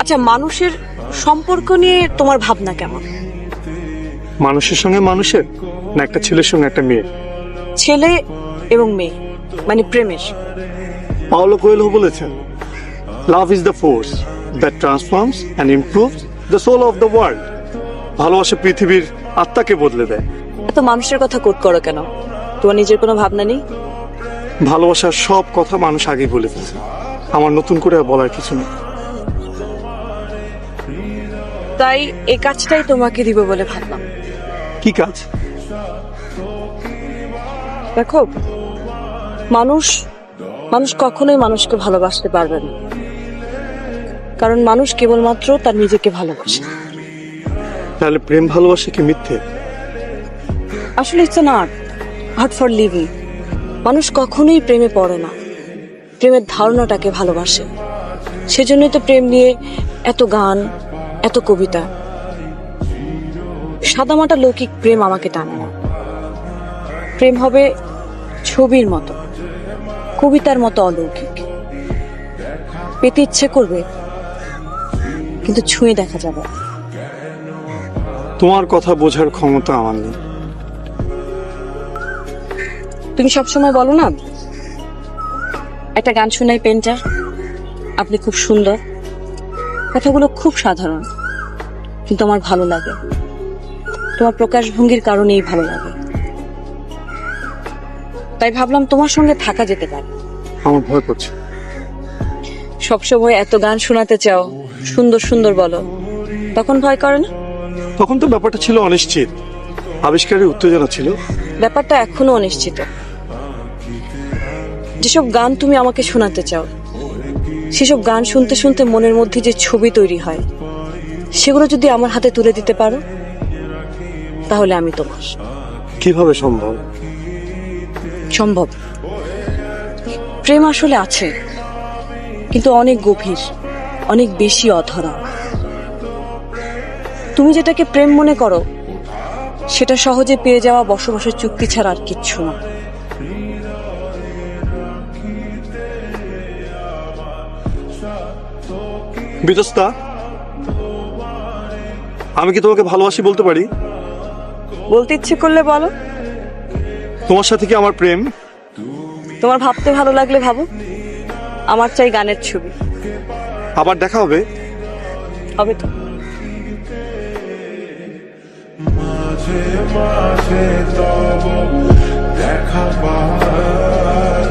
আচ্ছা, মানুষের সম্পর্ক নিয়ে তোমার ভাবনা কেমন? মানুষের সঙ্গে মানুষের, না একটা ছেলের সঙ্গে একটা মেয়ে? ছেলে এবং মেয়ে, মানে প্রেমের। পাওলো কোয়েলহো বলেছেন, love is the force that transforms and improves the soul of the world. ভালোবাসা পৃথিবীর আত্মাকে বদলে দেয়। এত মানুষের কথা কোট করো কেন? তোমার নিজের কোনো ভাবনা নেই? ভালোবাসার সব কথা মানুষ আগেই বলে ফেলছে, আমার নতুন করে আর বলার কিছু নেই। তাই এই কাজটাই তোমাকে দিব বলে ভাবলাম। কি কাজ? দেখো, মানুষ মানুষ কখনোই মানুষকে ভালোবাসতে পারবে না, কারণ মানুষ কেবলমাত্র তার নিজেকে ভালোবাসে। তাহলে প্রেম ভালোবাসা কি মিথ্যে? আসলে it's an art for living. মানুষ কখনোই প্রেমে পড়ে না, প্রেমের ধারণাটাকে ভালোবাসে। সেজন্যই তো প্রেম নিয়ে এত গান, এত কবিতা। সাদামাটা লৌকিক প্রেম আমাকে টানে না। প্রেম হবে ছবির মতো, কবিতার মতো অলৌকিক। পেতে ইচ্ছে করবে, কিন্তু ছুঁয়ে দেখা যাবে। তোমার কথা বোঝার ক্ষমতা আমার নেই। তুমি সবসময় বলো না, একটা গান শোনাই পেন্টার, আপনি খুব সুন্দর। কথাগুলো খুব সাধারণ, কিন্তু আমার ভালো লাগে। তোমার প্রকাশভঙ্গির কারণেই ভালো লাগে। তাই ভাবলাম তোমার সঙ্গে থাকা যেতে পারে। আমার ভয় করছে। সবসময় এত গান শোনাতে চাও, সুন্দর সুন্দর বলো, তখন ভয় করে না? তখন তো ব্যাপারটা ছিল অনিশ্চিত, আবিষ্কারের উত্তেজনা ছিল। ব্যাপারটা এখনো অনিশ্চিত। যেসব গান তুমি আমাকে শোনাতে চাও, সেসব গান শুনতে শুনতে মনের মধ্যে যে ছবি তৈরি হয়, সেগুলো যদি আমার হাতে তুলে দিতে পারো, তাহলে আমি তোমার। কিভাবে সম্ভব? সম্ভব। প্রেম আসলে আছে, কিন্তু অনেক গভীর, অনেক বেশি অধরা। তুমি যেটাকে প্রেম মনে করো, সেটা সহজে পেয়ে যাওয়া বসবাসের চুক্তি ছাড়া আর কিচ্ছু না। বিতস্তা, আমি কি তোমাকে ভালোবাসি বলতে পারি? বলতে ইচ্ছে করলে বলো। তোমার সাথে কি আমার প্রেম? তোমার ভাবতে ভালো লাগলে ভাবো। আমার চাই গানের ছবি। আবার দেখা হবে? হবে তো। মাঝে মাঝে তব দেখা পাই।